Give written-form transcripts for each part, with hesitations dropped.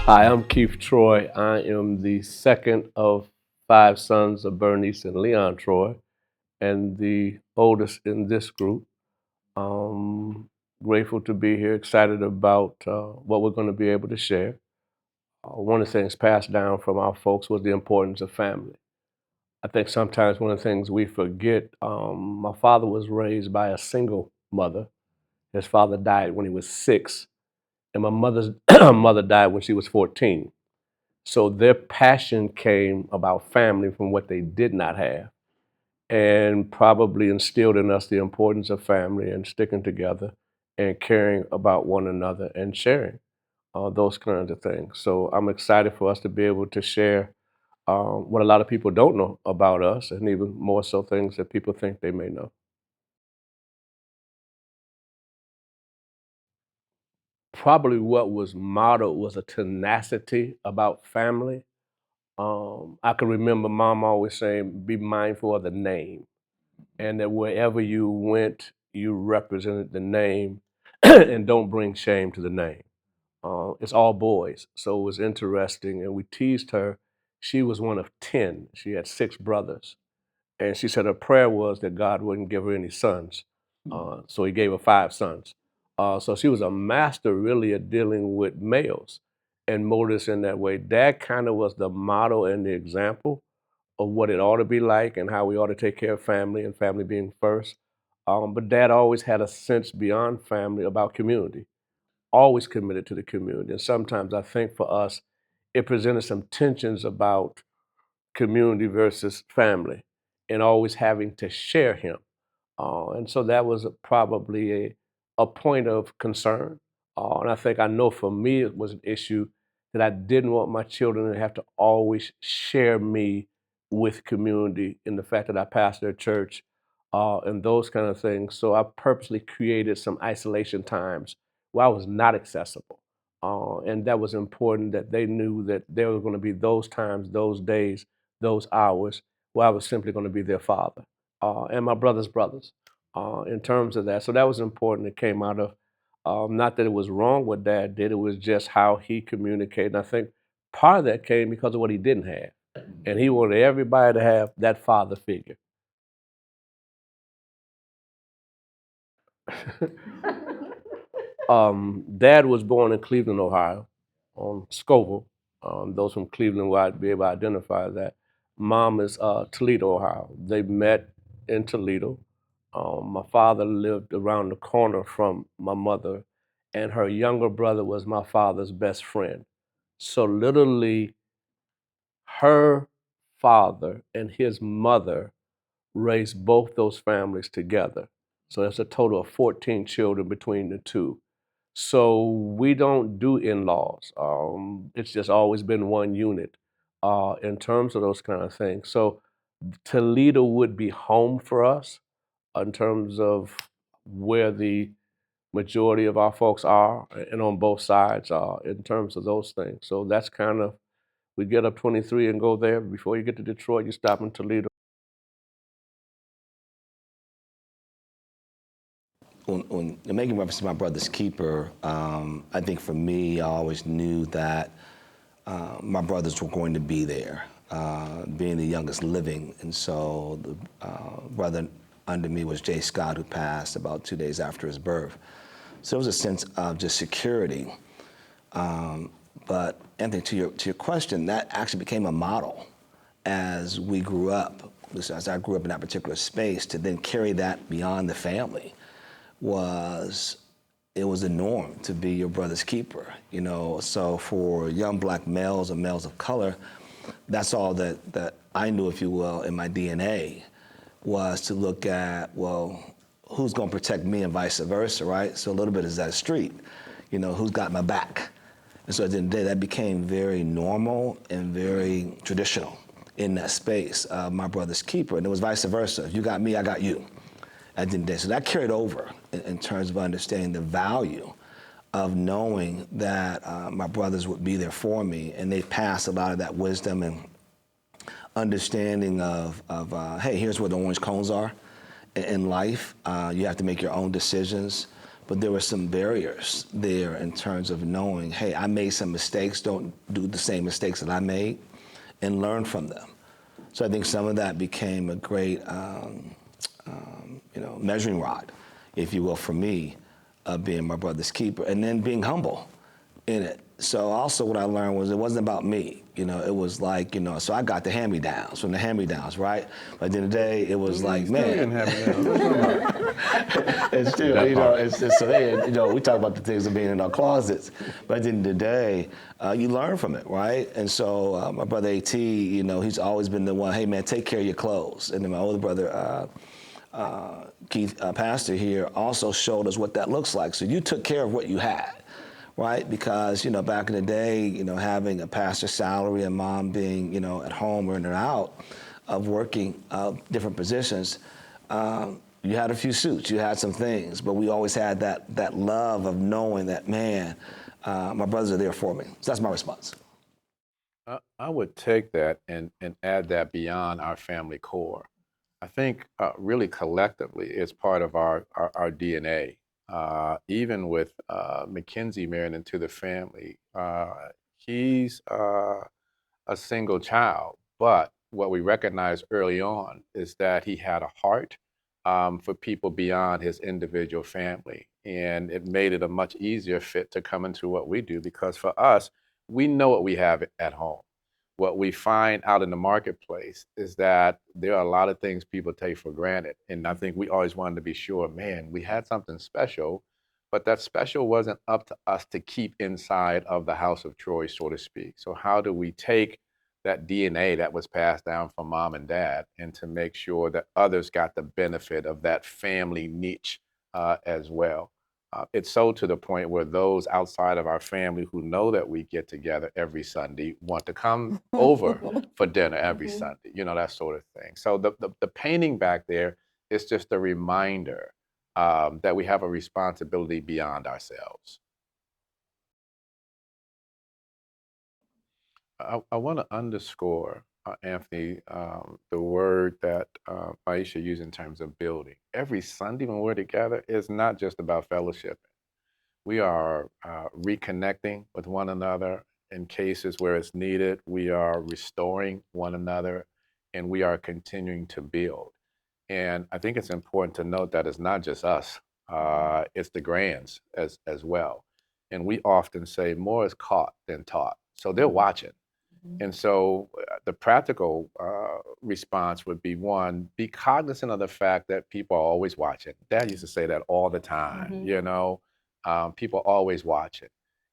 Hi, I'm Keith Troy. I am the second of five sons of Bernice and Leon Troy, and the oldest in this group. Um, Grateful to be here, excited about what we're going to be able to share. One of the things passed down from our folks was the importance of family. I think sometimes one of the things we forget, my father was raised by a single mother. His father died when he was 6, and my mother's mother died when she was 14. So their passion came about family from what they did not have, and probably instilled in us the importance of family and sticking together and caring about one another and sharing those kinds of things. So I'm excited for us to be able to share what a lot of people don't know about us, and even more so things that people think they may know. Probably what was modeled was a tenacity about family. I can remember mom always saying, be mindful of the name, and that wherever you went, you represented the name and don't bring shame to the name. It's all boys, so it was interesting. And we teased her. She was one of 10. She had six brothers. And she said her prayer was that God wouldn't give her any sons. So he gave her five sons. So she was a master really at dealing with males and molded us in that way. That kind of was the model and the example of what it ought to be like and how we ought to take care of family and family being first. But dad always had a sense beyond family about community, always committed to the community. And sometimes I think for us, it presented some tensions about community versus family and always having to share him. And so that was probably a point of concern. And I think I know for me it was an issue that I didn't want my children to have to always share me with community in the fact that I pastor a church and those kind of things. So I purposely created some isolation times where I was not accessible. And that was important that they knew that there were going to be those times, those days, those hours where I was simply going to be their father and my brother's brothers in terms of that. So that was important. It came out of not that it was wrong what dad did, it was just how he communicated. And I think part of that came because of what he didn't have. And he wanted everybody to have that father figure. Dad was born in Cleveland, Ohio, on Scoville. Those from Cleveland will be able to identify that. Mom is Toledo, Ohio. They met in Toledo. My father lived around the corner from my mother, and her younger brother was my father's best friend. So literally, her father and his mother raised both those families together. So that's a total of 14 children between the two. So we don't do in-laws. It's just always been one unit in terms of those kind of things. So Toledo would be home for us in terms of where the majority of our folks are and on both sides in terms of those things. So that's kind of, we get up 23 and go there. Before you get to Detroit, you stop in Toledo. When making reference to my brother's keeper, I think for me, I always knew that my brothers were going to be there, being the youngest living. And so the brother under me was Jay Scott, who passed about 2 days after his birth. So it was a sense of just security. But Anthony, to your question, that actually became a model as we grew up, as I grew up in that particular space, to then carry that beyond the family was it was the norm to be your brother's keeper, you know. So for young black males and males of color, that's all that I knew, if you will, in my DNA was to look at, well, who's gonna protect me and vice versa, right? So a little bit is that street, you know, who's got my back? And so at the end of the day, that became very normal and very traditional in that space, my brother's keeper. And it was vice versa. If you got me, I got you at the end of the day. So that carried over in terms of understanding the value of knowing that my brothers would be there for me, and they passed a lot of that wisdom and understanding of hey, here's where the orange cones are in life. You have to make your own decisions. but there were some barriers there in terms of knowing, hey, I made some mistakes, don't do the same mistakes that I made, and learn from them. So I think some of that became a great measuring rod, if you will, for me, being my brother's keeper, and then being humble in it. So also what I learned was it wasn't about me. It was like, so I got the hand-me-downs from the hand-me-downs, right? But at the end of the day, it was like, man. It's still, it's so hey, we talk about the things of being in our closets, but at the end of the day, you learn from it, right? And so my brother AT, he's always been the one, hey man, take care of your clothes. And then my older brother, Keith, pastor here, also showed us what that looks like. So you took care of what you had, right? Because, back in the day, having a pastor's salary and mom being, at home or in and out of working different positions, you had a few suits, you had some things, but we always had that love of knowing that, man, my brothers are there for me. So that's my response. I would take that and add that beyond our family core. I think really collectively it's part of our DNA. Even with Mackenzie marrying into the family, he's a single child, but what we recognized early on is that he had a heart for people beyond his individual family. And it made it a much easier fit to come into what we do because for us, we know what we have at home. What we find out in the marketplace is that there are a lot of things people take for granted. And I think we always wanted to be sure, man, we had something special, but that special wasn't up to us to keep inside of the house of Troy, so to speak. So how do we take that DNA that was passed down from mom and dad and to make sure that others got the benefit of that family niche as well? It's so to the point where those outside of our family who know that we get together every Sunday want to come over for dinner every Sunday, that sort of thing. So the painting back there is just a reminder that we have a responsibility beyond ourselves. I want to underscore, Anthony, the word that Aisha used in terms of building. Every Sunday when we're together, it's not just about fellowship. We are reconnecting with one another in cases where it's needed. We are restoring one another, and we are continuing to build. And I think it's important to note that it's not just us; it's the grands as well. And we often say more is caught than taught. So they're watching. And so the practical response would be one, be cognizant of the fact that people are always watching. Dad used to say that all the time, people are always watching.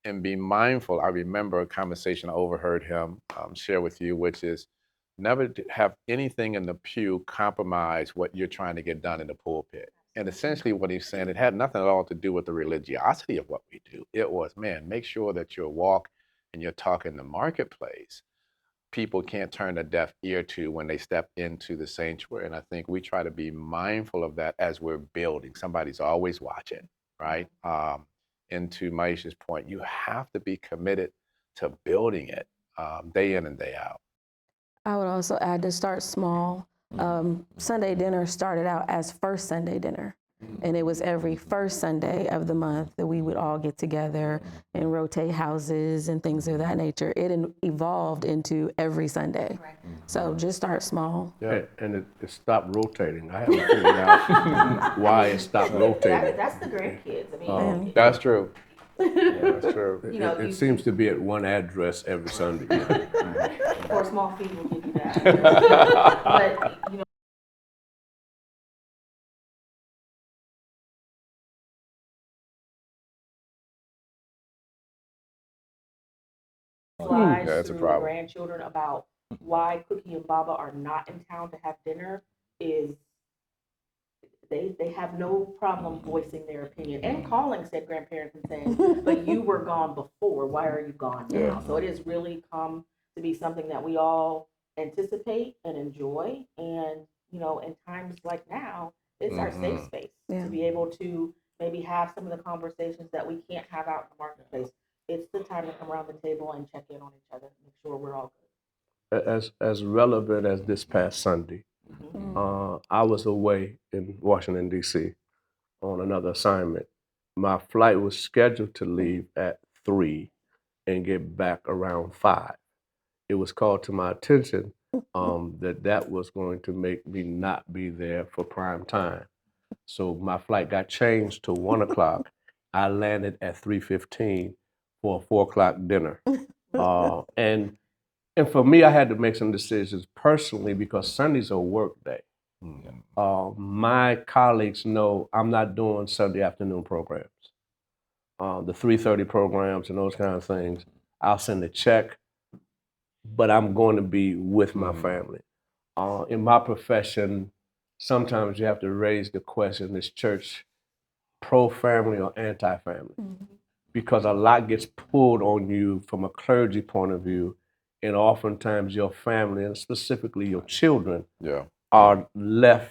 And be mindful. I remember a conversation I overheard him share with you, which is never have anything in the pew compromise what you're trying to get done in the pulpit. And essentially what he's saying, it had nothing at all to do with the religiosity of what we do. It was, man, make sure that your walk and your talk in the marketplace people can't turn a deaf ear to when they step into the sanctuary. And I think we try to be mindful of that as we're building. Somebody's always watching, right? And to Maisha's point, you have to be committed to building it day in and day out. I would also add to start small. Sunday dinner started out as first Sunday dinner. And it was every first Sunday of the month that we would all get together and rotate houses and things of that nature. It evolved into every Sunday. So just start small. Yeah, and it stopped rotating. I haven't figured out why it stopped rotating. That's the grandkids. I mean, That's true. That's true. It seems to be at one address every Sunday. for a small fee, we'll give you that. But Yeah, that's a through the problem. grandchildren about why Cookie and Baba are not in town to have dinner is they have no problem voicing their opinion and calling said grandparents and saying, but you were gone before, why are you gone now? So it has really come to be something that we all anticipate and enjoy. And, in times like now, it's our safe space to be able to maybe have some of the conversations that we can't have out in the marketplace. It's the time to come around the table and check in on each other, make sure we're all good. As relevant as this past Sunday, I was away in Washington, D.C. on another assignment. My flight was scheduled to leave at 3 and get back around 5. It was called to my attention that that was going to make me not be there for prime time. So my flight got changed to 1 o'clock. I landed at 3:15 for a 4 o'clock dinner. Uh, and and for me, I had to make some decisions personally because Sunday's a work day. My colleagues know I'm not doing Sunday afternoon programs. The 3:30 programs and those kind of things. I'll send a check, but I'm going to be with my family. In my profession, sometimes you have to raise the question, is church pro-family or anti-family? Because a lot gets pulled on you from a clergy point of view, and oftentimes your family, and specifically your children, Yeah. are left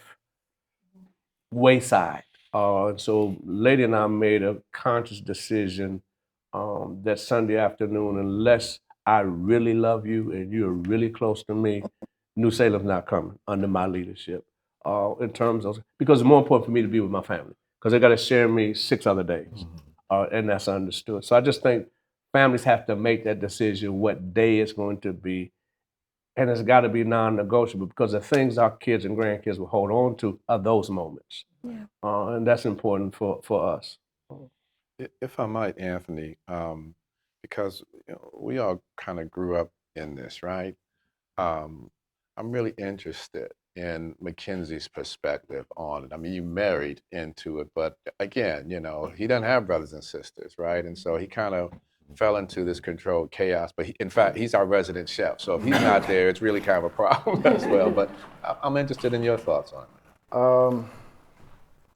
wayside. So Lady and I made a conscious decision that Sunday afternoon, unless I really love you and you're really close to me, New Salem's not coming under my leadership. In terms of, because it's more important for me to be with my family, because they got to share me 6 other days, and that's understood. So I just think families have to make that decision what day it's going to be, and it's got to be non-negotiable, because the things our kids and grandkids will hold on to are those moments. Yeah. And that's important for us. If I might, Anthony, because we all kind of grew up in this, right? I'm really interested in Mackenzie's perspective on it. I mean, you married into it, but again, he doesn't have brothers and sisters, right? And so he kind of fell into this controlled chaos. But in fact, he's our resident chef. So if he's not there, it's really kind of a problem as well. But I'm interested in your thoughts on it.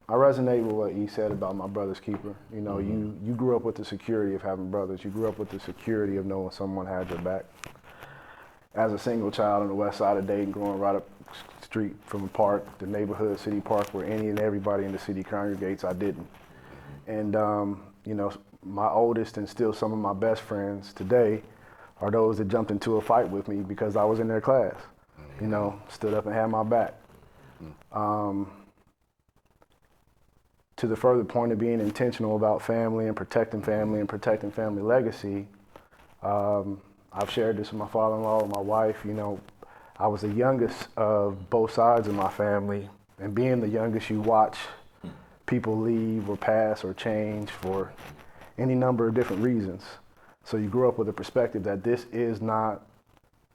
I resonate with what he said about my brother's keeper. You grew up with the security of having brothers. You grew up with the security of knowing someone had your back. As a single child on the west side of Dayton, growing right up the street from a park, the neighborhood city park where any and everybody in the city congregates, I didn't. And my oldest and still some of my best friends today are those that jumped into a fight with me because I was in their class. Stood up and had my back. To the further point of being intentional about family and protecting family legacy, I've shared this with my father-in-law and my wife. I was the youngest of both sides of my family, and being the youngest, you watch people leave or pass or change for any number of different reasons. So you grew up with a perspective that this is not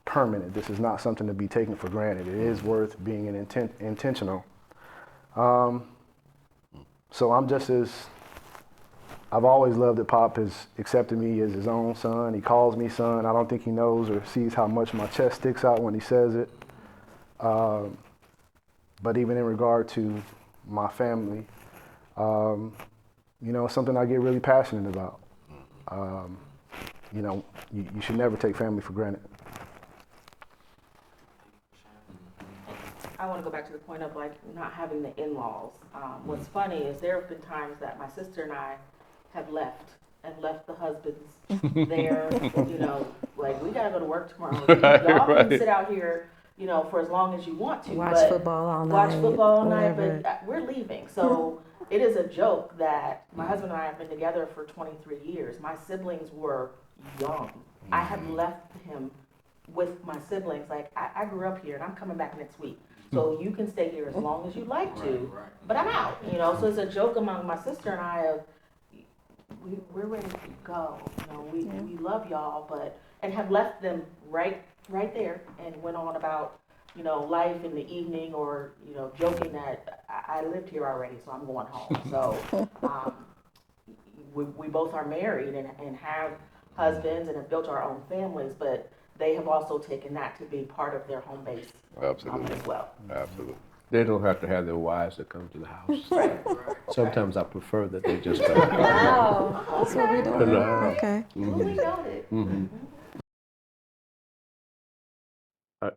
permanent. This is not something to be taken for granted. It is worth being intentional. So I've always loved that Pop has accepted me as his own son. He calls me son. I don't think he knows or sees how much my chest sticks out when he says it. But even in regard to my family, it's something I get really passionate about. You should never take family for granted. I want to go back to the point of not having the in-laws. What's funny is there have been times that my sister and I have left the husbands there. We gotta go to work tomorrow. Y'all can sit out here, for as long as you want to. Watch football all night. But we're leaving. So it is a joke that my husband and I have been together for 23 years. My siblings were young. I have left him with my siblings. I grew up here and I'm coming back next week. So you can stay here as long as you like to, but I'm out, So it's a joke among my sister and I of, we're ready to go. We love y'all, and have left them right there and went on about, life in the evening or, joking that I lived here already, so I'm going home. So we both are married and have husbands and have built our own families, but they have also taken that to be part of their home base. Absolutely. As well. Absolutely. They don't have to have their wives that come to the house. Sometimes I prefer that they just come. Wow, that's what we're doing. Okay. We noted.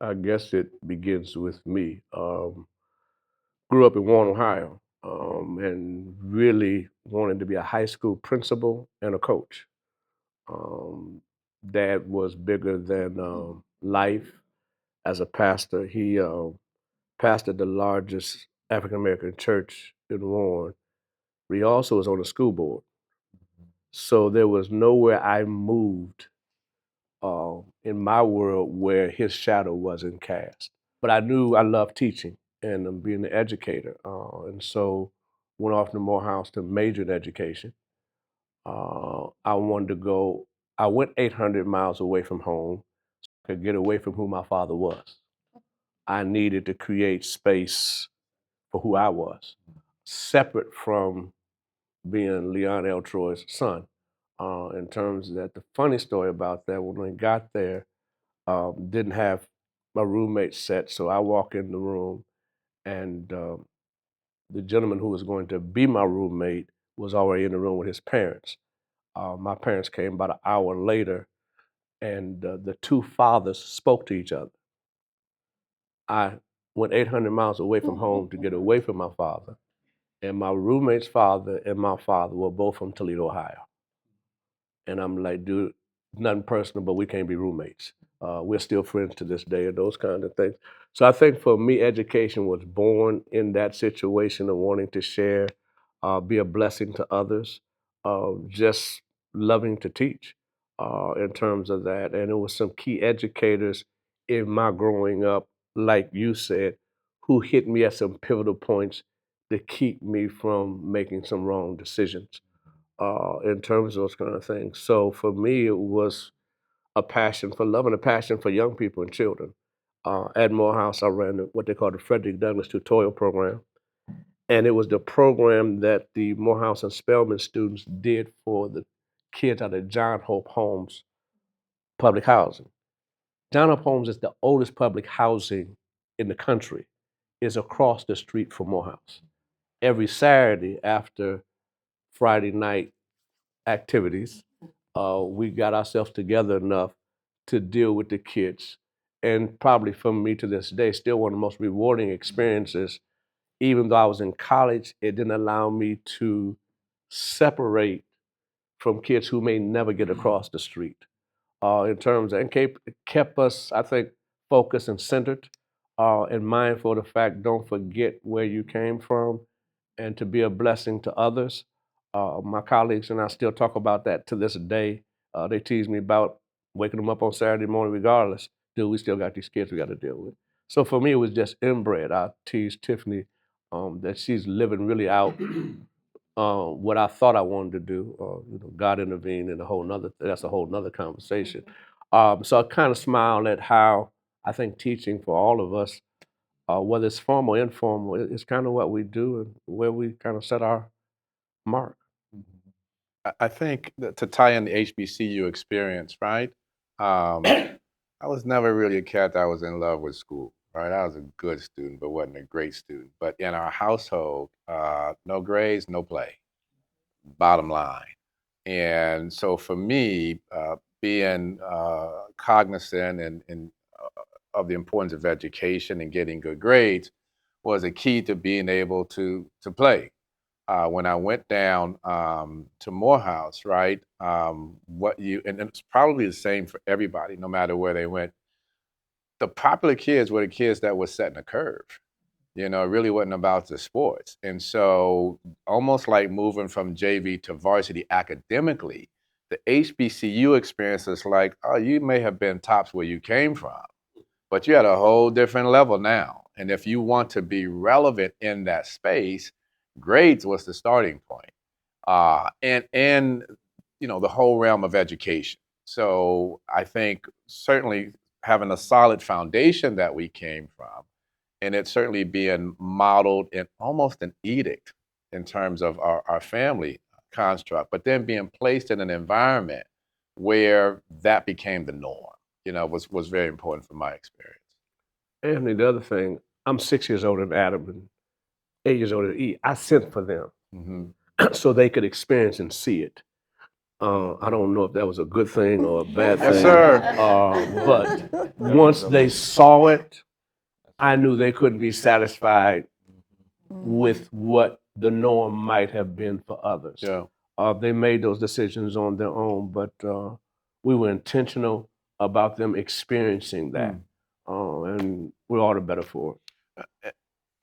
I guess it begins with me. Grew up in Warren, Ohio, and really wanted to be a high school principal and a coach. Dad was bigger than life as a pastor. He pastored the largest African American church in Warren, but he also was on the school board. So there was nowhere I moved in my world where his shadow wasn't cast. But I knew I loved teaching and being an educator. And so went off to Morehouse to major in education. I wanted to go, I went 800 miles away from home so I could get away from who my father was. I needed to create space for who I was, separate from being Leon L. Troy's son. In terms of that, the funny story about that, when I got there, didn't have my roommate set, so I walk in the room, and the gentleman who was going to be my roommate was already in the room with his parents. My parents came about an hour later, and the two fathers spoke to each other. I went 800 miles away from home to get away from my father, and my roommate's father and my father were both from Toledo, Ohio. And I'm like, dude, nothing personal, but we can't be roommates. We're still friends to this day and those kind of things. So I think for me, education was born in that situation of wanting to share, be a blessing to others, just loving to teach in terms of that. And it was some key educators in my growing up, like you said, who hit me at some pivotal points to keep me from making some wrong decisions in terms of those kind of things. So for me, it was a passion for love and a passion for young people and children. At Morehouse, I ran what they call the Frederick Douglass Tutorial Program. And it was the program that the Morehouse and Spelman students did for the kids out of John Hope Homes public housing. John Hope Homes is the oldest public housing in the country. It's across the street from Morehouse. Every Saturday after Friday night activities, we got ourselves together enough to deal with the kids. And probably for me to this day, still one of the most rewarding experiences. Even though I was in college, it didn't allow me to separate from kids who may never get across the street. In terms of, and kept us, I think, focused and centered and mindful of the fact, don't forget where you came from and to be a blessing to others. My colleagues and I still talk about that to this day. They tease me about waking them up on Saturday morning regardless. Dude, we still got these kids we got to deal with. So for me, it was just inbred. I tease Tiffany that she's living really out what I thought I wanted to do. God intervened in that's a whole nother conversation. So I kind of smile at how I think teaching for all of us, whether it's formal or informal, it's kind of what we do and where we kind of set our mark. I think that to tie in the HBCU experience, right? I was never really a cat that was in love with school, right? I was a good student, but wasn't a great student. But in our household, no grades, no play, bottom line. And so for me, being cognizant and of the importance of education and getting good grades was a key to being able to play. When I went down to Morehouse, right? And it's probably the same for everybody, no matter where they went. The popular kids were the kids that were setting the curve. You know, it really wasn't about the sports. And so, almost like moving from JV to varsity academically, the HBCU experience is like, oh, you may have been tops where you came from, but you're at a whole different level now. And if you want to be relevant in that space, grades was the starting point. And you know, the whole realm of education. So I think certainly having a solid foundation that we came from, and it certainly being modeled in almost an edict in terms of our family construct, but then being placed in an environment where that became the norm, you know, was very important for my experience. Anthony, the other thing, I'm 6 years older than Adam and 8 years older than E. I sent for them Mm-hmm. so they could experience and see it. I don't know if that was a good thing or a bad Yes, thing. sir. But once they saw it, I knew they couldn't be satisfied with what the norm might have been for others. Yeah. They made those decisions on their own, but we were intentional about them experiencing that, and we're all the better for it.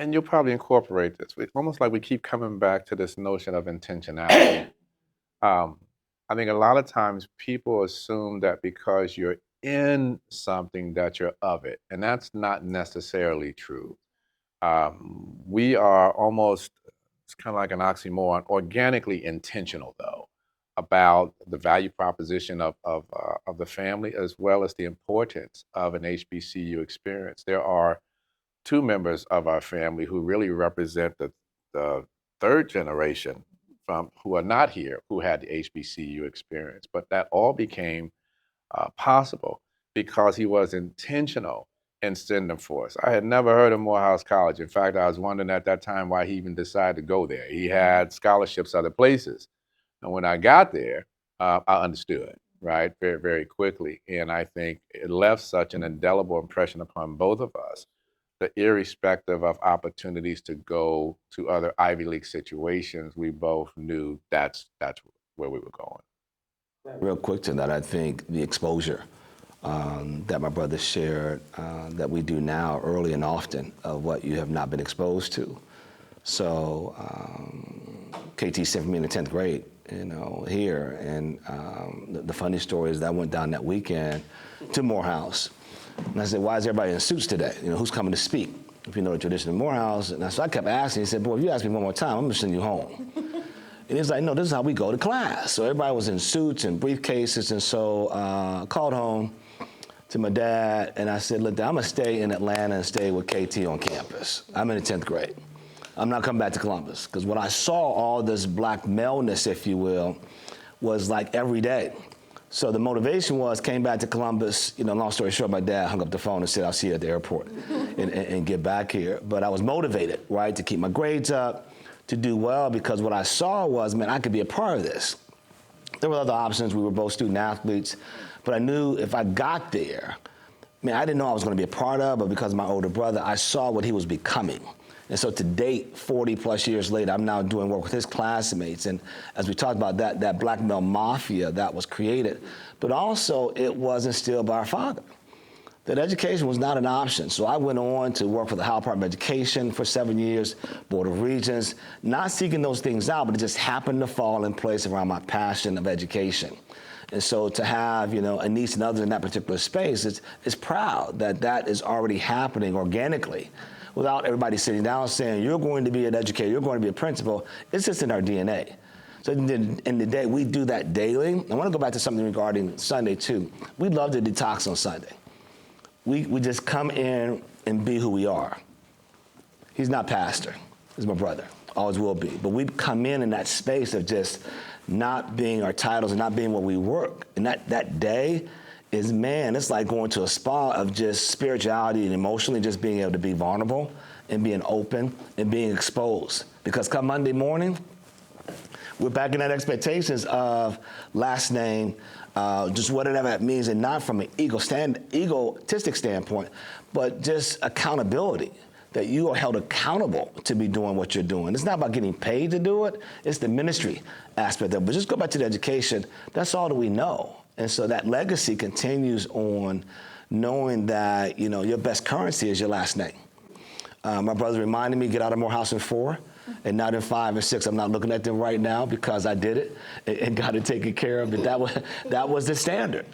and you'll probably incorporate this. It's almost like we keep coming back to this notion of intentionality. I think a lot of times people assume that because you're in something that you're of it, and that's not necessarily true. We are almost, it's kind of like an oxymoron, organically intentional though, about the value proposition of the family as well as the importance of an HBCU experience. There are two members of our family who really represent the third generation from who are not here who had the HBCU experience, but that all became possible because he was intentional in sending them for us. I had never heard of Morehouse College. In fact, I was wondering at that time why he even decided to go there. He had scholarships other places. And when I got there, I understood, right, very, very quickly. And I think it left such an indelible impression upon both of us that irrespective of opportunities to go to other Ivy League situations, we both knew that's where we were going. Real quick to that, I think the exposure that my brother shared that we do now early and often of what you have not been exposed to. So KT sent me in the 10th grade, here. And the funny story is that I went down that weekend to Morehouse. And I said, why is everybody in suits today? Who's coming to speak? If you know the tradition of Morehouse. And so I kept asking. He said, boy, if you ask me one more time, I'm going to send you home. And he's like, no, this is how we go to class. So everybody was in suits and briefcases. And so I called home to my dad. And I said, look, I'm going to stay in Atlanta and stay with KT on campus. I'm in the 10th grade. I'm not coming back to Columbus. Because what I saw, all this black maleness, if you will, was like every day. So the motivation was, came back to Columbus, long story short, my dad hung up the phone and said, I'll see you at the airport and get back here. But I was motivated, right, to keep my grades up, to do well, because what I saw was, man, I could be a part of this. There were other options. We were both student athletes. But I knew if I got there, man, I didn't know I was going to be a part of, but because of my older brother, I saw what he was becoming. And so to date, 40 plus years later, I'm now doing work with his classmates. And as we talked about that black male mafia that was created, but also it was instilled by our father, that education was not an option. So I went on to work for the Howell Department of Education for 7 years, Board of Regents, not seeking those things out, but it just happened to fall in place around my passion of education. And so to have, a niece and others in that particular space, it's proud that is already happening organically, without everybody sitting down saying, you're going to be an educator, you're going to be a principal. It's just in our DNA. So in the day, we do that daily. I want to go back to something regarding Sunday too. We love to detox on Sunday. We just come in and be who we are. He's not pastor, he's my brother, always will be. But we come in that space of just not being our titles and not being what we work. And that day, it's like going to a spa of just spirituality and emotionally just being able to be vulnerable and being open and being exposed. Because come Monday morning, we're back in that expectations of last name, just whatever that means, and not from an egotistic standpoint, but just accountability, that you are held accountable to be doing what you're doing. It's not about getting paid to do it, it's the ministry aspect of it. But just go back to the education, that's all that we know. And so that legacy continues on knowing that, your best currency is your last name. My brother reminded me, get out of Morehouse in 4 and not in 5 and 6. I'm not looking at them right now because I did it and got it taken care of. But that was the standard.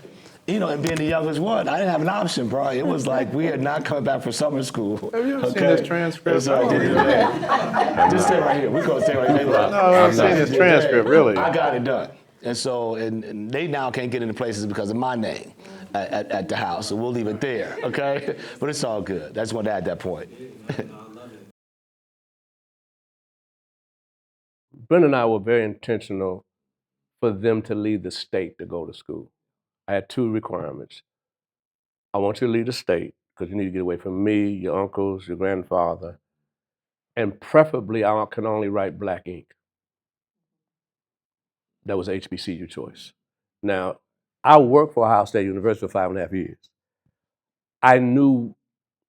And being the youngest one, I didn't have an option, bro. It was like we had not come back from summer school. Have you ever seen this transcript? So I did it. Just stay right here. We're going to stay right here. No, I've seen this transcript, really. I got it done. And so, and they now can't get into places because of my name at the house. So we'll leave it there, okay? But it's all good. That's what I had that point. Brenda and I were very intentional for them to leave the state to go to school. I had 2 requirements. I want you to leave the state because you need to get away from me, your uncles, your grandfather, and preferably I can only write black ink. That was HBCU choice. Now, I worked for Ohio State University for 5.5 years. I knew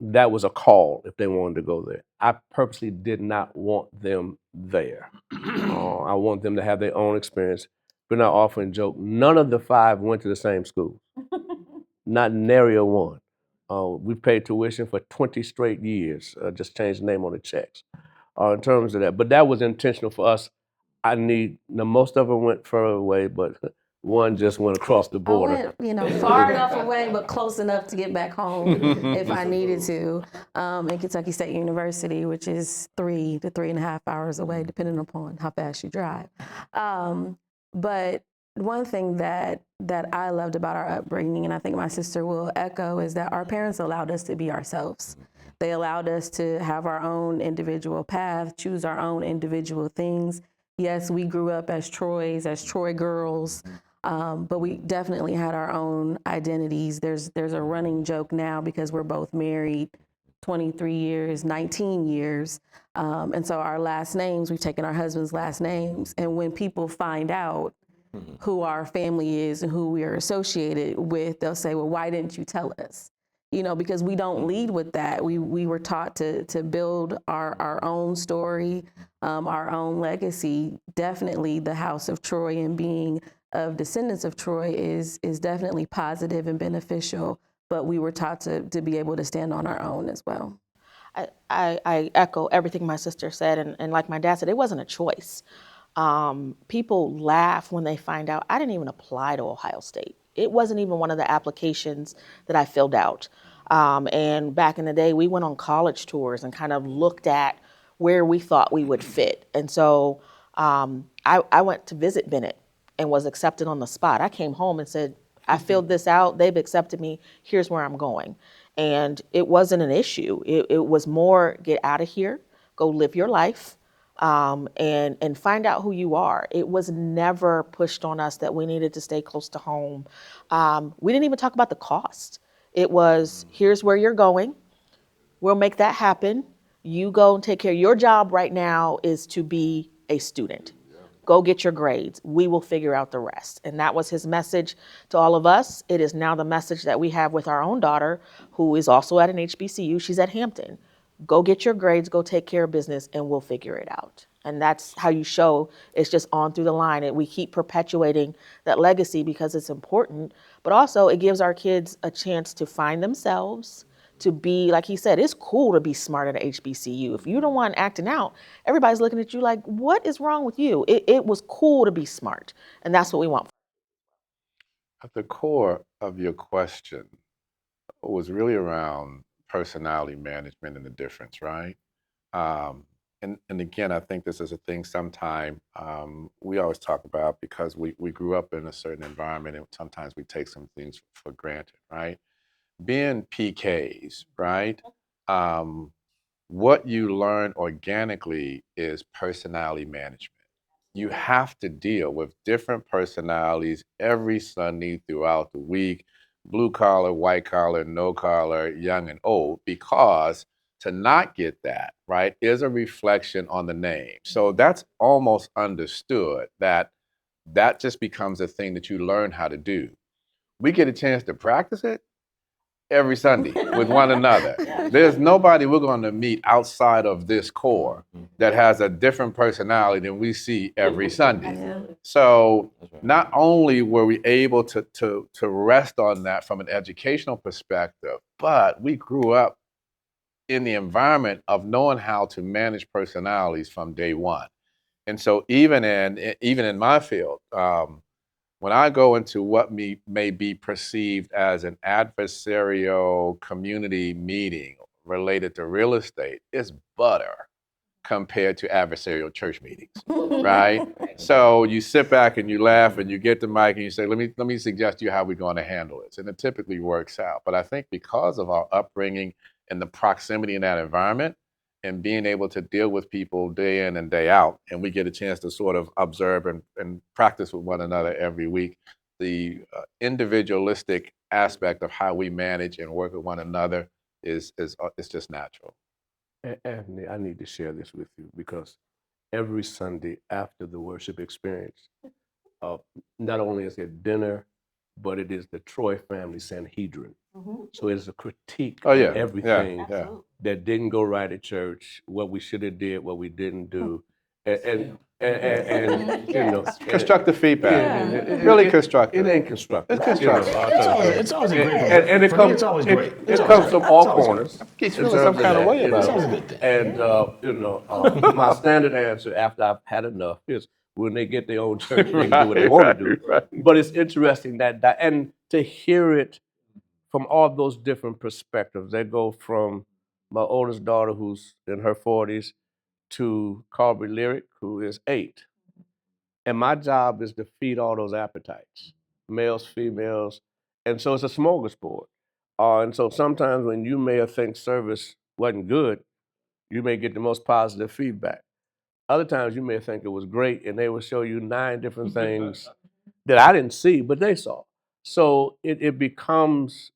that was a call if they wanted to go there. I purposely did not want them there. I want them to have their own experience. But not often joke, none of the 5 went to the same school. Not nary a one. We paid tuition for 20 straight years. Just changed the name on the checks. In terms of that, but that was intentional for us. Most of them went further away, but one just went across the I border. went, far enough away, but close enough to get back home if I needed to. In Kentucky State University, which is 3 to 3.5 hours away, depending upon how fast you drive. But one thing that I loved about our upbringing, and I think my sister will echo, is that our parents allowed us to be ourselves. They allowed us to have our own individual path, choose our own individual things. Yes, we grew up as Troys, as Troy girls, but we definitely had our own identities. There's a running joke now because we're both married 23 years, 19 years. And so our last names, we've taken our husband's last names. And when people find out who our family is and who we are associated with, they'll say, well, why didn't you tell us? Because we don't lead with that. We were taught to build our own story, our own legacy. Definitely the House of Troy and being of descendants of Troy is definitely positive and beneficial, but we were taught to be able to stand on our own as well. I echo everything my sister said, and like my dad said, it wasn't a choice. People laugh when they find out I didn't even apply to Ohio State. It wasn't even one of the applications that I filled out. And back in the day, we went on college tours and kind of looked at where we thought we would fit. And so I went to visit Bennett and was accepted on the spot. I came home and said, I filled this out, they've accepted me, here's where I'm going. And it wasn't an issue. It was more get out of here, go live your life. And find out who you are. It was never pushed on us that we needed to stay close to home. We didn't even talk about the cost. It was, here's where you're going. We'll make that happen. You go and take care. Your job right now is to be a student. Go get your grades. We will figure out the rest. And that was his message to all of us. It is now the message that we have with our own daughter, who is also at an HBCU. She's at Hampton. Go get your grades, go take care of business, and we'll figure it out. And that's how you show it's just on through the line. And we keep perpetuating that legacy because it's important, but also it gives our kids a chance to find themselves, to be, like he said, it's cool to be smart at a HBCU. If you're the one acting out, everybody's looking at you like, what is wrong with you? It was cool to be smart. And that's what we want. At the core of your question was really around personality management and the difference, right? And again, I think this is a thing sometime we always talk about because we grew up in a certain environment and sometimes we take some things for granted, right? Being PKs, right? What you learn organically is personality management. You have to deal with different personalities every Sunday throughout the week, blue collar, white collar, no collar, young and old, because to not get that, right, is a reflection on the name. So that's almost understood that that just becomes a thing that you learn how to do. We get a chance to practice it every Sunday with one another. There's nobody we're going to meet outside of this core that has a different personality than we see every Sunday. Yeah. So not only were we able to rest on that from an educational perspective, but we grew up in the environment of knowing how to manage personalities from day one. And so even in my field, when I go into what may be perceived as an adversarial community meeting related to real estate, it's butter compared to adversarial church meetings, right? So you sit back and you laugh and you get the mic and you say, let me suggest to you how we're going to handle this. And it typically works out. But I think because of our upbringing and the proximity in that environment and being able to deal with people day in and day out, and we get a chance to sort of observe and practice with one another every week, the individualistic aspect of how we manage and work with one another is just natural. Anthony, I need to share this with you because every Sunday after the worship experience, not only is it dinner, but it is the Troy family Sanhedrin. So it's a critique Oh, yeah. of everything Yeah. that didn't go right at church, what we should have did, what we didn't do. and you know, Constructive feedback. it- Really it- constructive. It ain't constructive. It's constructive. It's always a great thing. And it For me, comes. it's always great. It comes from all corners. Keeps in feeling some terms of kind of that, way you about know. it. It's always a good thing. And my standard answer after I've had enough is when they get their own church, they can do what they want to do. Right. But it's interesting that and to hear it from all those different perspectives. They go from my oldest daughter, who's in her 40s, to Carberry Lyric, who is 8. And my job is to feed all those appetites, males, females. And so it's a smorgasbord. And so sometimes when you may think service wasn't good, you may get the most positive feedback. Other times you may think it was great, and they will show you 9 different things that I didn't see, but they saw. So it becomes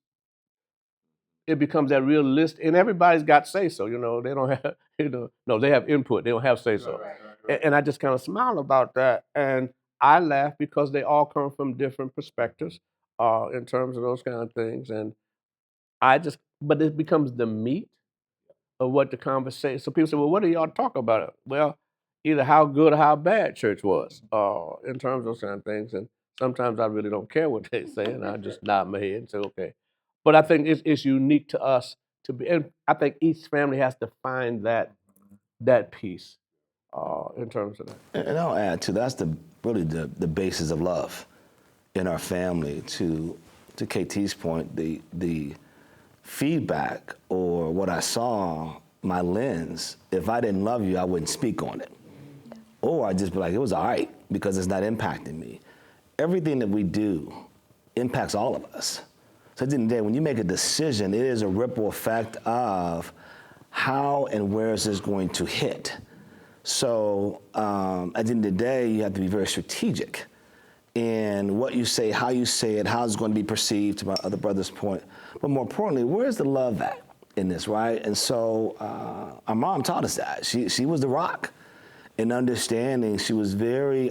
that real list, and everybody's got say so. You know, they don't have no, they have input. They don't have say so. And I just kind of smile about that, and I laugh because they all come from different perspectives in terms of those kind of things, and but it becomes the meat of what the conversation. So people say, well, what do y'all talk about? Well, either how good or how bad church was in terms of those kind of things. And sometimes I really don't care what they say, and I just nod my head and say, okay. But I think it's unique to us to be, and I think each family has to find that piece in terms of that. And I'll add to that's really the basis of love in our family. To KT's point, the feedback or what I saw, my lens, if I didn't love you, I wouldn't speak on it. Or I'd just be like, it was all right because it's not impacting me. Everything that we do impacts all of us. So at the end of the day, when you make a decision, it is a ripple effect of how and where is this going to hit. So at the end of the day, you have to be very strategic in what you say, how it's going to be perceived, to my other brother's point. But more importantly, where's the love at in this, right? And so our mom taught us that. She was the rock in understanding. She was very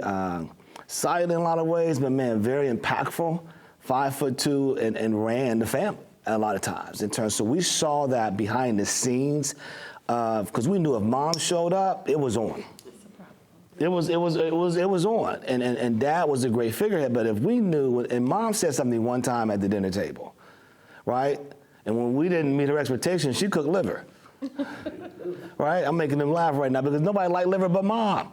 silent in a lot of ways, but man, very impactful, 5'2", and ran the family a lot of times in terms. So we saw that behind the scenes because we knew if mom showed up, it was on. It was on, and dad was a great figurehead. But if we knew, and mom said something one time at the dinner table, right? And when we didn't meet her expectations, she cooked liver, right? I'm making them laugh right now because nobody liked liver but mom.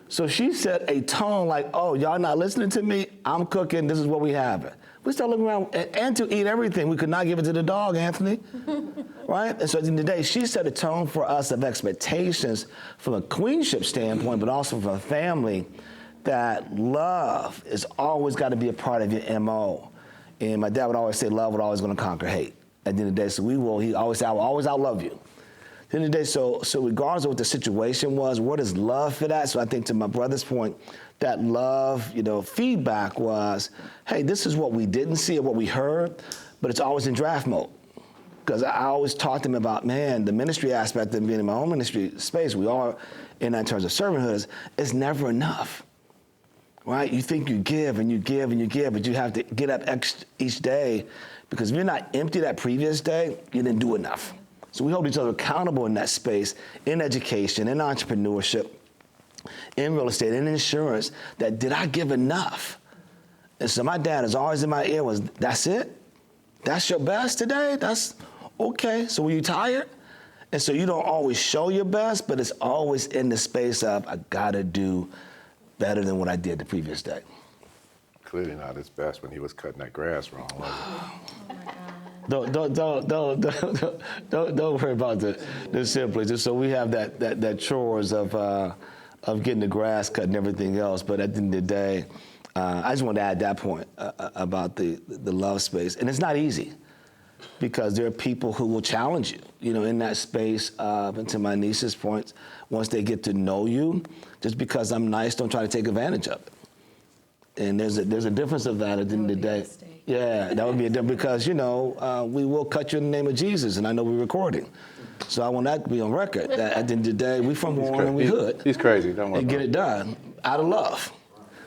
So she set a tone like, oh, y'all not listening to me? I'm cooking, this is what we have. We start looking around, and to eat everything. We could not give it to the dog, Anthony, right? And so at the end of the day, she set a tone for us of expectations from a queenship standpoint, but also from a family, that love is always got to be a part of your MO. And my dad would always say, love would always going to conquer hate. At the end of the day, so he always say, I will always outlove you. At the end of the day, so regardless of what the situation was, where does love fit at? So I think to my brother's point, that love, feedback was, hey, this is what we didn't see or what we heard, but it's always in draft mode. Because I always talked to him about, man, the ministry aspect of being in my own ministry space, we are in that terms of servanthood, it's never enough, right? You think you give and you give and you give, but you have to get up each day, because if you're not empty that previous day, you didn't do enough. So we hold each other accountable in that space, in education, in entrepreneurship, in real estate, in insurance, that did I give enough? And so my dad is always in my ear was, that's it? That's your best today? That's okay. So were you tired? And so you don't always show your best, but it's always in the space of, I gotta do better than what I did the previous day. Clearly not his best when he was cutting that grass wrong, was it? Don't worry about the simply. Just so we have that chores of getting the grass cut and everything else. But at the end of the day, I just want to add that point about the love space. And it's not easy because there are people who will challenge you, in that space. And to my niece's point, once they get to know you, just because I'm nice, don't try to take advantage of it. And there's a difference of that at the end of the day. Yeah, that would be a difference because, we will cut you in the name of Jesus, and I know we're recording. So I want that to be on record, that at the end of the day, we from Warren and we hood. He's crazy, don't worry and get about it done out of love,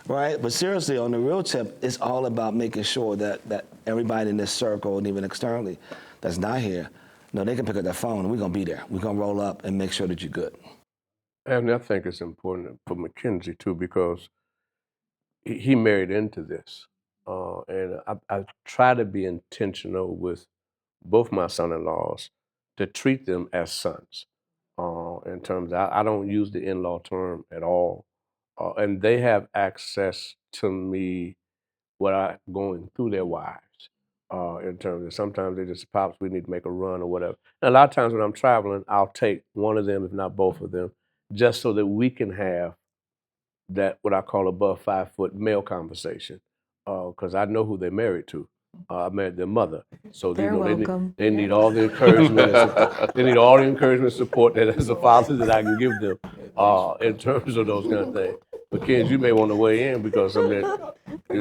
right? But seriously, on the real tip, it's all about making sure that everybody in this circle, and even externally, that's not here, they can pick up their phone, and we're going to be there. We're going to roll up and make sure that you're good. And I think it's important for Mackenzie too, because he married into this. And I try to be intentional with both my son-in-laws to treat them as sons. In terms of, I don't use the in-law term at all. And they have access to me what I going through their wives. In terms of sometimes they just pops, we need to make a run or whatever. And a lot of times when I'm traveling, I'll take one of them, if not both of them, just so that we can have that what I call above 5 foot male conversation, because I know who they're married to. I married their mother, so you They're know welcome. they need all the encouragement and support. They need all the encouragement and support that as a father that I can give them, in terms of those kind of things. But kids, you may want to weigh in because I mean, you I'll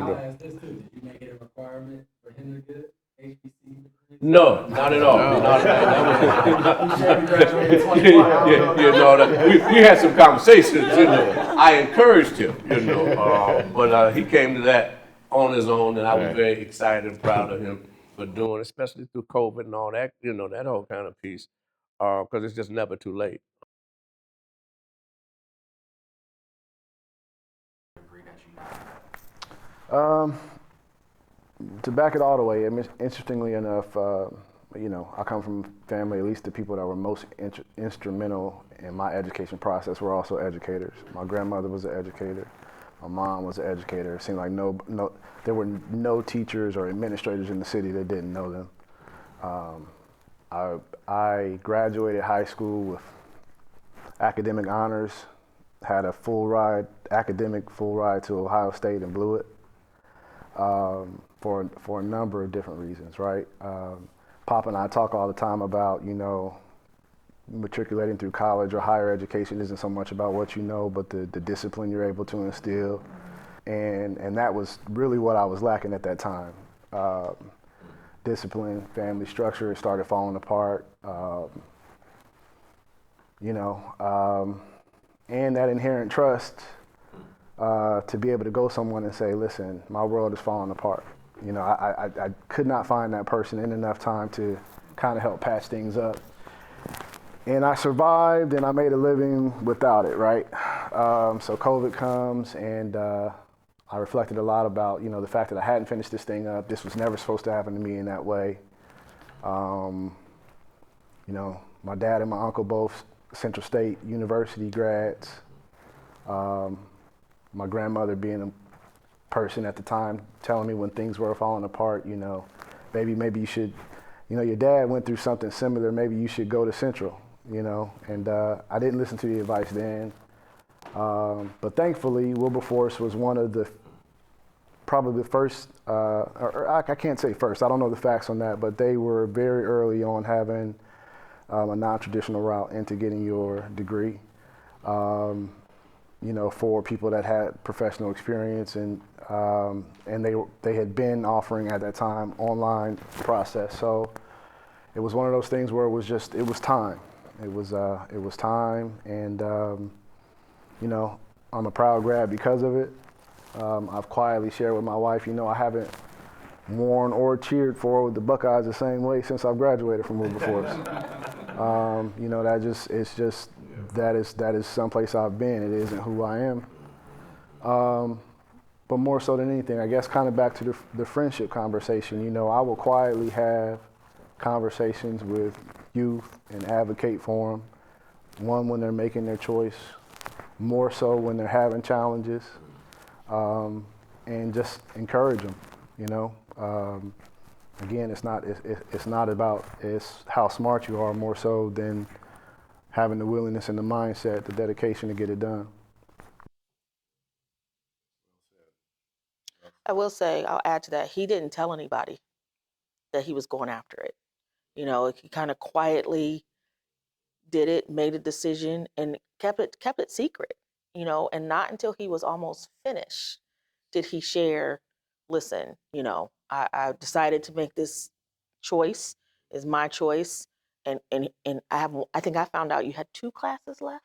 know. ask this too. Did you make it a requirement for him to get HBCU degree? No, not at all. No. Not at all. He said he graduated in 21. We had some conversations, you know. I encouraged him, you know, but he came to that on his own, and I was Right. very excited and proud of him for doing, especially through COVID and all that, you know, that whole kind of piece, because it's just never too late. Um, to back it all the way, I mean, interestingly enough, you know, I come from a family, at least the people that were most instrumental in my education process were also educators. My grandmother was an educator. My mom was an educator. It seemed like there were no teachers or administrators in the city that didn't know them. I graduated high school with academic honors, had a academic full ride to Ohio State and blew it. For a number of different reasons, right? Pop and I talk all the time about, you know, matriculating through college or higher education isn't so much about what you know, but the discipline you're able to instill. And that was really what I was lacking at that time. Discipline, family structure started falling apart, you know, and that inherent trust to be able to go someone and say, listen, my world is falling apart. You know, I could not find that person in enough time to kind of help patch things up. And I survived and I made a living without it, right? So COVID comes and I reflected a lot about, you know, the fact that I hadn't finished this thing up. This was never supposed to happen to me in that way. You know, my dad and my uncle both Central State University grads. My grandmother being a person at the time telling me when things were falling apart, you know, maybe you should, you know, your dad went through something similar, maybe you should go to Central, you know, and I didn't listen to the advice then. But thankfully, Wilberforce was one of probably the first, or I can't say first, I don't know the facts on that, but they were very early on having a non-traditional route into getting your degree. You know, for people that had professional experience and they had been offering at that time online process. So it was one of those things where it was time. It was time, and you know, I'm a proud grad because of it. I've quietly shared with my wife, you know, I haven't worn or cheered for the Buckeyes the same way since I've graduated from Wilberforce. You know, that is someplace I've been. It isn't who I am. But more so than anything, I guess kind of back to the friendship conversation, you know, I will quietly have conversations with youth and advocate for them. One, when they're making their choice, more so when they're having challenges, and just encourage them, you know. Again, it's not about how smart you are, more so than having the willingness and the mindset, the dedication to get it done. I will say, I'll add to that, he didn't tell anybody that he was going after it. You know, he kind of quietly did it, made a decision, and kept it secret. You know, and not until he was almost finished did he share, listen, you know, I decided to make this choice, is my choice, and I think I found out you had two classes left,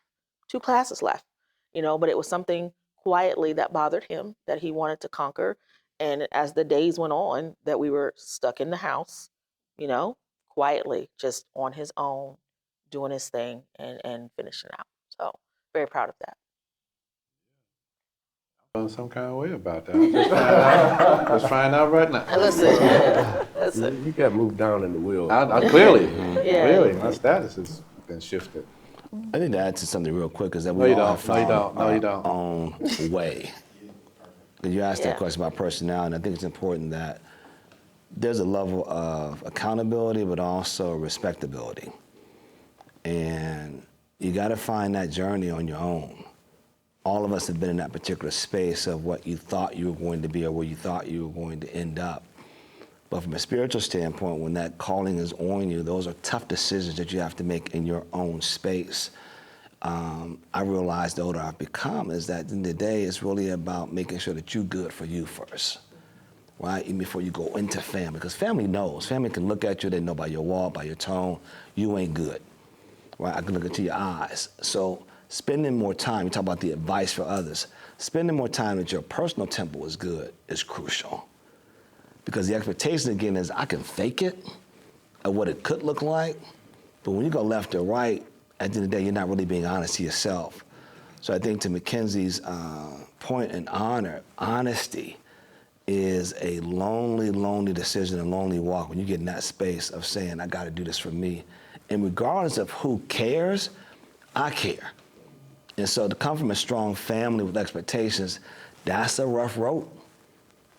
you know, but it was something quietly that bothered him that he wanted to conquer. And as the days went on, that we were stuck in the house, you know, quietly, just on his own, doing his thing and finishing out. So Very proud of that. Feeling some kind of way about that. Just find out right now. Listen. You got moved down in the wheel. Clearly, my status has been shifted. I think to add to something real quick is that No, we you all don't. have No, you found don't. No, you our don't. own way. 'Cause you asked Yeah. that question about personality, and I think it's important that there's a level of accountability, but also respectability. And you got to find that journey on your own. All of us have been in that particular space of what you thought you were going to be or where you thought you were going to end up. But from a spiritual standpoint, when that calling is on you, those are tough decisions that you have to make in your own space. I realized the older I've become is that in the day, it's really about making sure that you're good for you first, right? Even before you go into family, because family knows. Family can look at you, they know by your walk, by your tone, you ain't good, right? I can look into your eyes. So spending more time, you talk about the advice for others, spending more time at your personal temple is good, is crucial. Because the expectation again is I can fake it of what it could look like, but when you go left or right, at the end of the day, you're not really being honest to yourself. So I think to Mackenzie's point and honor, honesty is a lonely, lonely decision, a lonely walk when you get in that space of saying, I gotta do this for me. And regardless of who cares, I care. And so to come from a strong family with expectations, that's a rough road.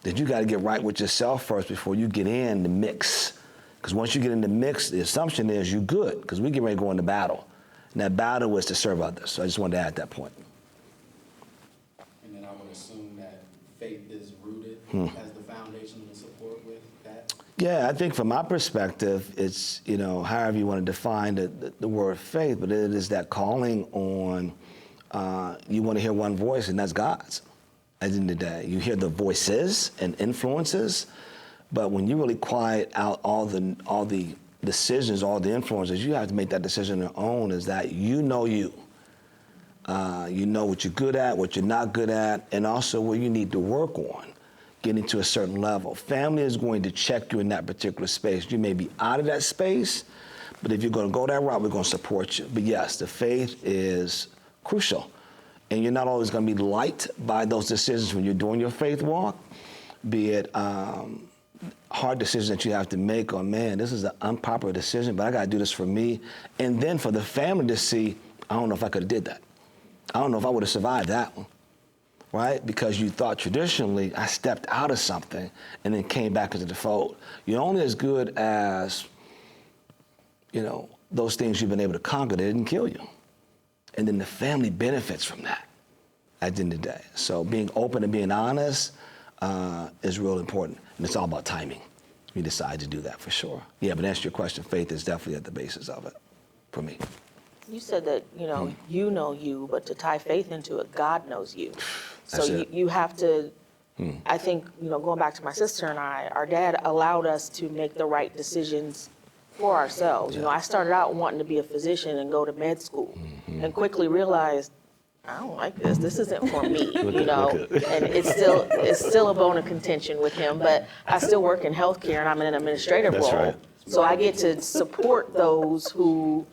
That you gotta get right with yourself first before you get in the mix. Because once you get in the mix, the assumption is you're good, because we get ready to go into battle. And that battle is to serve others. So I just wanted to add that point. And then I would assume that faith is rooted as the foundation to support with that. Yeah, I think from my perspective, it's, however you want to define the word faith, but it is that calling on, you want to hear one voice, and that's God's. At the end of the day, you hear the voices and influences, but when you really quiet out all the decisions, all the influences, you have to make that decision on your own. Is that you know you. You know what you're good at, what you're not good at, and also where you need to work on getting to a certain level. Family is going to check you in that particular space. You may be out of that space, but if you're going to go that route, we're going to support you. But yes, the faith is crucial. And you're not always going to be liked by those decisions when you're doing your faith walk, be it hard decisions that you have to make, or man, this is an unpopular decision, but I got to do this for me. And then for the family to see, I don't know if I could have did that. I don't know if I would have survived that one, right? Because you thought traditionally I stepped out of something and then came back into the fold. You're only as good as, those things you've been able to conquer that didn't kill you. And then the family benefits from that at the end of the day. So being open and being honest is real important. And it's all about timing. We decide to do that for sure. Yeah, but to answer your question, faith is definitely at the basis of it for me. You said that, you know you, but to tie faith into it, God knows you. So That's it. you have to, I think, going back to my sister and I, our dad allowed us to make the right decisions for ourselves. I started out wanting to be a physician and go to med school and quickly realized, I don't like this. This isn't for me, and it's still a bone of contention with him, but I still work in healthcare and I'm in an administrative That's role. right. So I get to support those who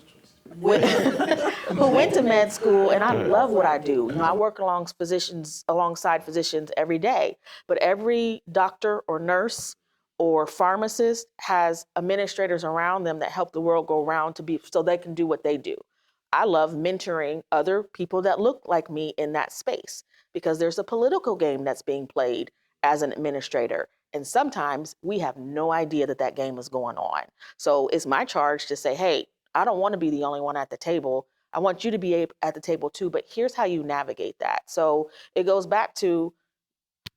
went to med school, and I love what I do. I work alongside physicians every day, but every doctor or nurse or pharmacist has administrators around them that help the world go round so they can do what they do. I love mentoring other people that look like me in that space because there's a political game that's being played as an administrator. And sometimes we have no idea that game is going on. So it's my charge to say, hey, I don't want to be the only one at the table. I want you to be at the table too, but here's how you navigate that. So it goes back to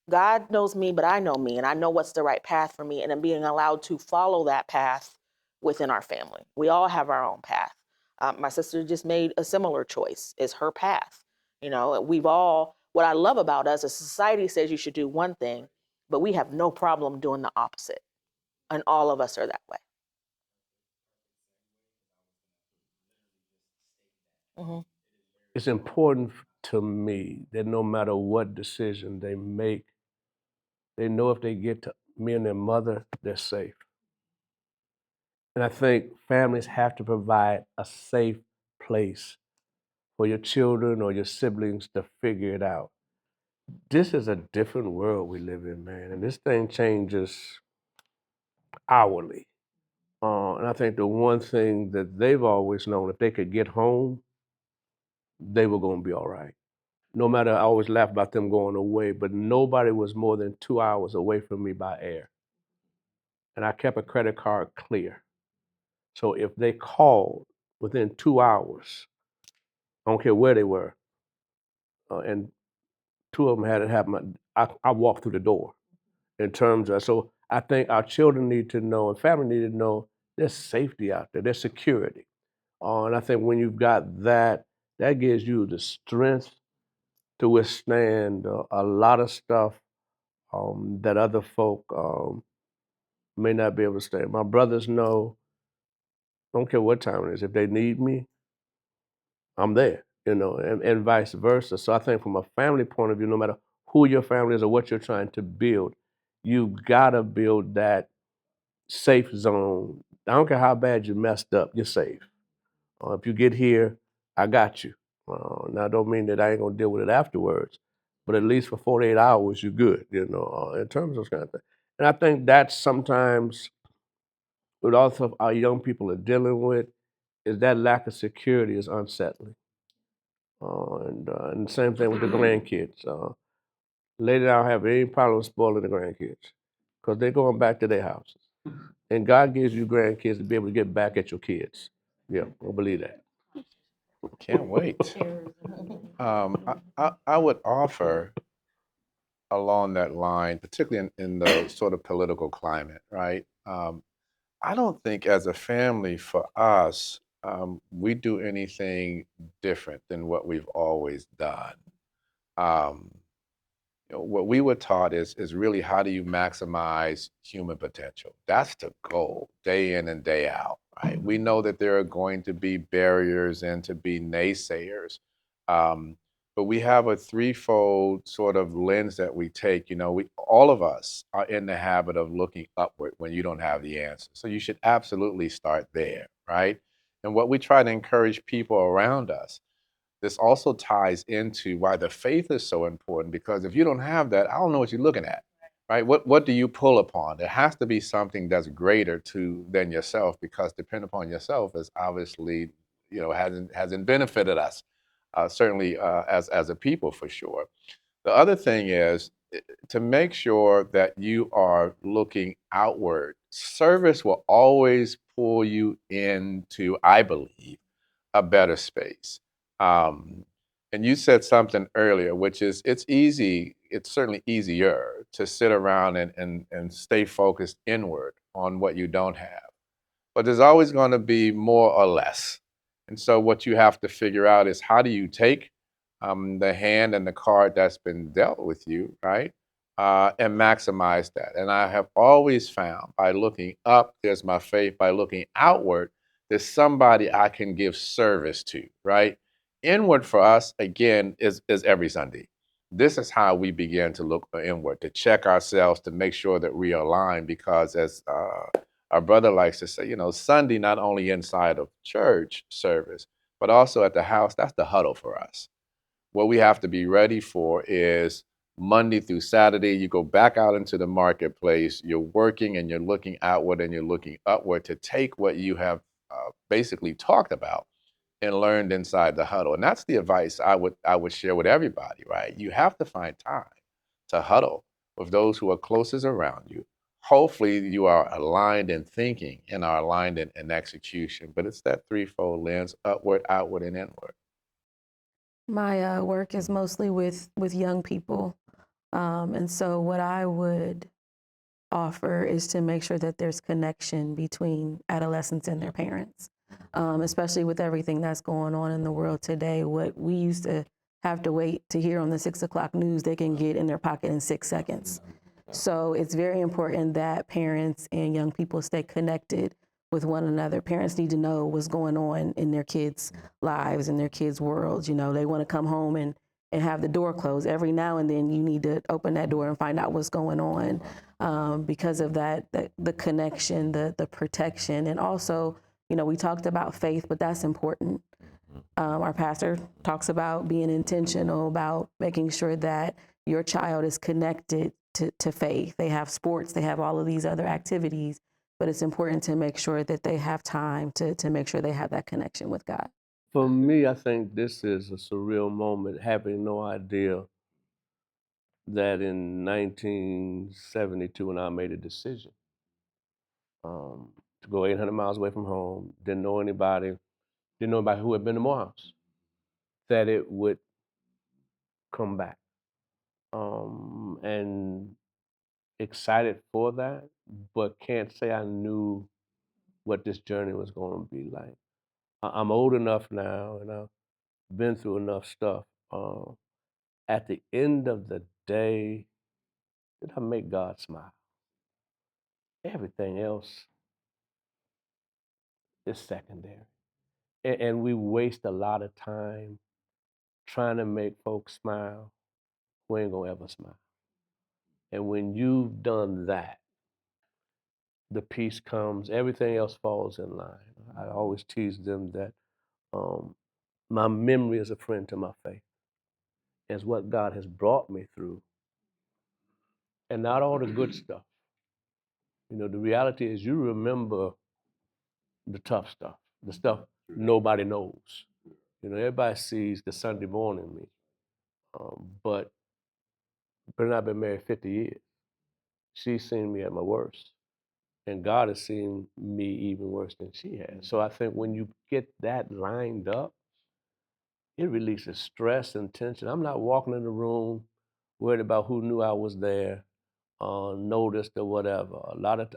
God knows me, but I know me, and I know what's the right path for me, and I'm being allowed to follow that path within our family. We all have our own path. My sister just made a similar choice. It's her path. What I love about us is society says you should do one thing, but we have no problem doing the opposite. And all of us are that way. Mm-hmm. It's important to me that no matter what decision they make, they know if they get to me and their mother, they're safe. And I think families have to provide a safe place for your children or your siblings to figure it out. This is a different world we live in, man, and this thing changes hourly. And I think the one thing that they've always known, if they could get home, they were going to be all right. No matter, I always laugh about them going away, but nobody was more than 2 hours away from me by air. And I kept a credit card clear. So if they called within 2 hours, I don't care where they were, and two of them had it happen, I walked through the door in terms of, so I think our children need to know and family need to know there's safety out there, there's security. And I think when you've got that, that gives you the strength to withstand a lot of stuff that other folk may not be able to stand. My brothers know, I don't care what time it is, if they need me, I'm there, and vice versa. So I think from a family point of view, no matter who your family is or what you're trying to build, you've got to build that safe zone. I don't care how bad you messed up, you're safe. If you get here, I got you. Now, I don't mean that I ain't gonna deal with it afterwards, but at least for 48 hours, you're good, in terms of those kind of things. And I think that's sometimes what also our young people are dealing with is that lack of security is unsettling. And the same thing with the grandkids. Lady, I don't have any problem spoiling the grandkids because they're going back to their houses. And God gives you grandkids to be able to get back at your kids. Yeah, I believe that. Can't wait. I would offer along that line, particularly in the sort of political climate, right? I don't think as a family for us, we do anything different than what we've always done. Um, what we were taught is really how do you maximize human potential? That's the goal, day in and day out, right? We know that there are going to be barriers and to be naysayers, um, but we have a threefold sort of lens that we take. All of us are in the habit of looking upward when you don't have the answer. So you should absolutely start there, right? And what we try to encourage people around us, this also ties into why the faith is so important, because if you don't have that, I don't know what you're looking at, right? What do you pull upon? There has to be something that's greater than yourself, because depend upon yourself is obviously, hasn't benefited us, certainly as a people for sure. The other thing is to make sure that you are looking outward. Service will always pull you into, I believe, a better space. Um, and you said something earlier, which is it's certainly easier to sit around and stay focused inward on what you don't have. But there's always going to be more or less. And so what you have to figure out is how do you take the hand and the card that's been dealt with you, right? And maximize that. And I have always found by looking up, there's my faith. By looking outward, there's somebody I can give service to, right? Inward for us, again, is every Sunday. This is how we begin to look inward, to check ourselves, to make sure that we are aligned, because as our brother likes to say, Sunday, not only inside of church service, but also at the house, that's the huddle for us. What we have to be ready for is Monday through Saturday, you go back out into the marketplace, you're working and you're looking outward and you're looking upward to take what you have basically talked about and learned inside the huddle. And that's the advice I would share with everybody, right? You have to find time to huddle with those who are closest around you. Hopefully you are aligned in thinking and are aligned in execution, but it's that threefold lens: upward, outward, and inward. My work is mostly with young people. And so what I would offer is to make sure that there's connection between adolescents and their parents, especially with everything that's going on in the world today. What we used to have to wait to hear on the 6 o'clock news, they can get in their pocket in 6 seconds. So it's very important that parents and young people stay connected with one another. Parents need to know what's going on in their kids' lives and their kids' worlds. They want to come home and have the door closed. Every now and then you need to open that door and find out what's going on, because of that, the connection, the protection. And also, we talked about faith, but that's important. Our pastor talks about being intentional about making sure that your child is connected to faith. They have sports, they have all of these other activities, but it's important to make sure that they have time to make sure they have that connection with God. For me, I think this is a surreal moment, having no idea that in 1972, when I made a decision to go 800 miles away from home, didn't know anybody who had been to Morehouse, that it would come back. And excited for that, but can't say I knew what this journey was going to be like. I'm old enough now, and I've been through enough stuff. At the end of the day, did I make God smile? Everything else is secondary. And we waste a lot of time trying to make folks smile who ain't gonna ever smile. And when you've done that, the peace comes, everything else falls in line. I always tease them that um, my memory is a friend to my faith. It's what God has brought me through, and not all the good stuff. The reality is you remember the tough stuff, the stuff nobody knows. Everybody sees the Sunday morning me, but I've been married 50 years. She's seen me at my worst, and God has seen me even worse than she has. So I think when you get that lined up, it releases stress and tension. I'm not walking in the room worried about who knew I was there, noticed or whatever.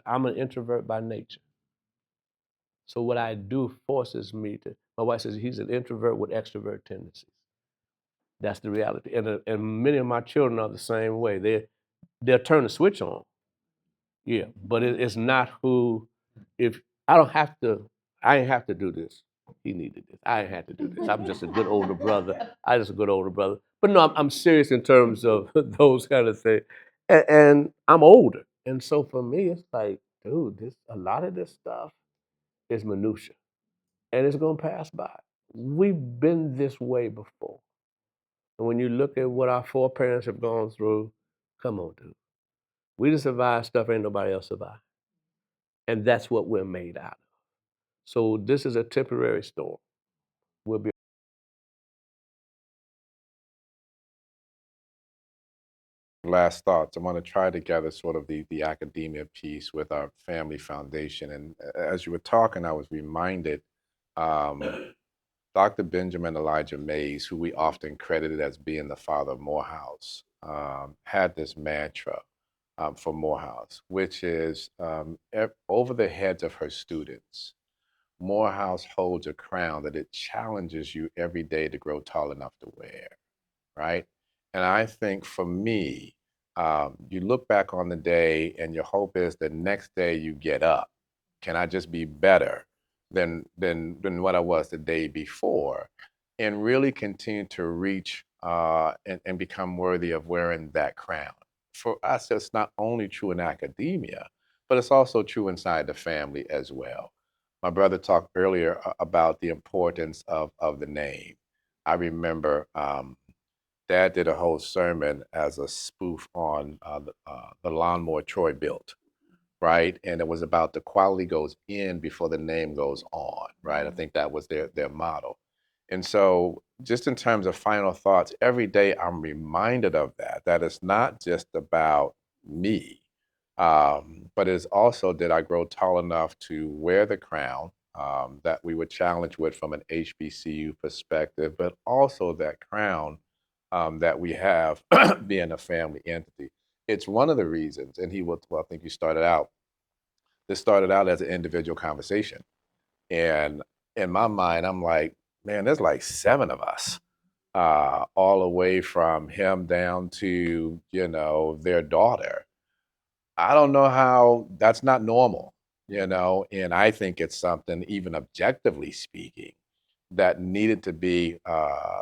I'm an introvert by nature. So what I do forces me to. My wife says he's an introvert with extrovert tendencies. That's the reality, and many of my children are the same way. They'll turn the switch on, yeah, but it's not who. If I don't have to, I ain't have to do this. He needed this. I ain't had to do this. I'm just a good older brother. I just a good older brother. But no, I'm serious in terms of those kind of things. And I'm older, and so for me, it's like, dude, a lot of this stuff is minutia, and it's gonna pass by. We've been this way before, and when you look at what our foreparents have gone through, come on, dude. We just survived stuff ain't nobody else survived. And that's what we're made out of. So this is a temporary storm. We'll be Last thoughts. I want to try to gather sort of the academia piece with our family foundation. And as you were talking, I was reminded Dr. Benjamin Elijah Mays, who we often credited as being the father of Morehouse, had this mantra for Morehouse, which is over the heads of her students. Morehouse holds a crown that it challenges you every day to grow tall enough to wear, right? And I think for me, you look back on the day and your hope is the next day you get up, can I just be better than what I was the day before, and really continue to reach and become worthy of wearing that crown. For us, it's not only true in academia, but it's also true inside the family as well. My brother talked earlier about the importance of the name. I remember Dad did a whole sermon as a spoof on the lawnmower Troy built, right? And it was about the quality goes in before the name goes on, right? I think that was their motto. And so, just in terms of final thoughts, every day I'm reminded of that it's not just about me, but it's also did I grow tall enough to wear the crown that we were challenged with from an HBCU perspective, but also that crown that we have being a family entity. It's one of the reasons, and I think you started out, this started out as an individual conversation. And in my mind, I'm like, man, there's like 7 of us, all the way from him down to, their daughter. I don't know how that's not normal, and I think it's something, even objectively speaking, that needed to be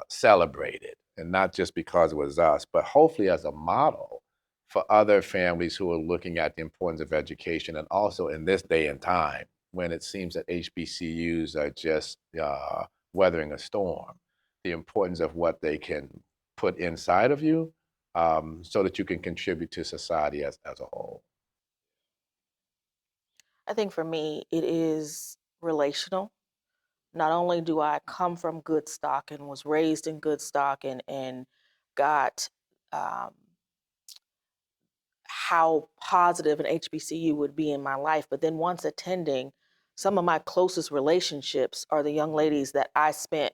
celebrated, and not just because it was us, but hopefully as a model for other families who are looking at the importance of education, and also in this day and time when it seems that HBCUs are just weathering a storm, the importance of what they can put inside of you, so that you can contribute to society as a whole. I think for me, it is relational. Not only do I come from good stock and was raised in good stock and got um, how positive an HBCU would be in my life, but then once attending, some of my closest relationships are the young ladies that I spent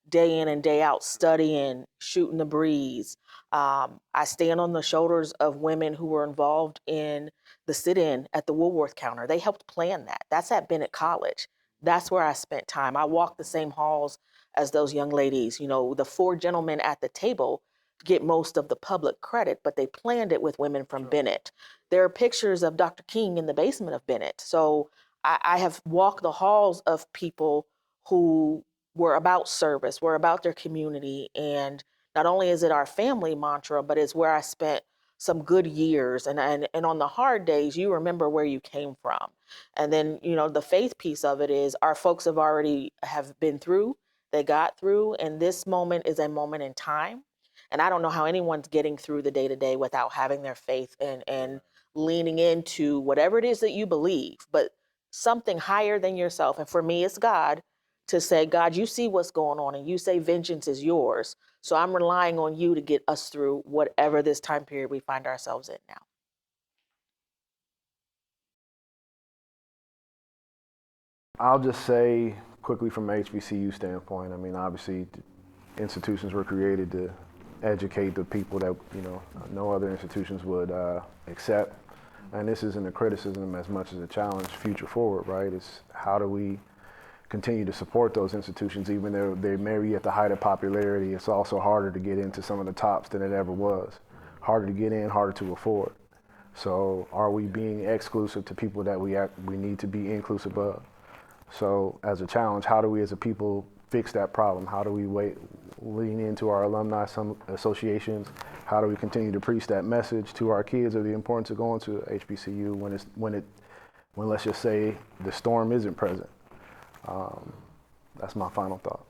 day in and day out studying, shooting the breeze. I stand on the shoulders of women who were involved in the sit-in at the Woolworth counter. They helped plan that. That's at Bennett College. That's where I spent time. I walked the same halls as those young ladies. You know, the four gentlemen at the table get most of the public credit, but they planned it with women from Bennett. There are pictures of Dr. King in the basement of Bennett. So I have walked the halls of people who were about service, were about their community. And not only is it our family mantra, but it's where I spent some good years. And on the hard days, you remember where you came from. And then, you know, the faith piece of it is our folks have been through, they got through, and this moment is a moment in time. And I don't know how anyone's getting through the day to day without having their faith and leaning into whatever it is that you believe, but something higher than yourself. And for me, it's God, to say, God, you see what's going on and you say vengeance is yours. So I'm relying on you to get us through whatever this time period we find ourselves in now. I'll just say quickly from an HBCU standpoint, I mean, obviously institutions were created to educate the people that, you know, no other institutions would accept. And this isn't a criticism as much as a challenge future forward, right? It's how do we continue to support those institutions, even though they may be at the height of popularity. It's also harder to get into some of the tops than it ever was. Harder to get in, harder to afford. So are we being exclusive to people that we need to be inclusive of? So as a challenge, how do we as a people fix that problem? How do we lean into our alumni associations? How do we continue to preach that message to our kids of the importance of going to HBCU when let's just say the storm isn't present? That's my final thought.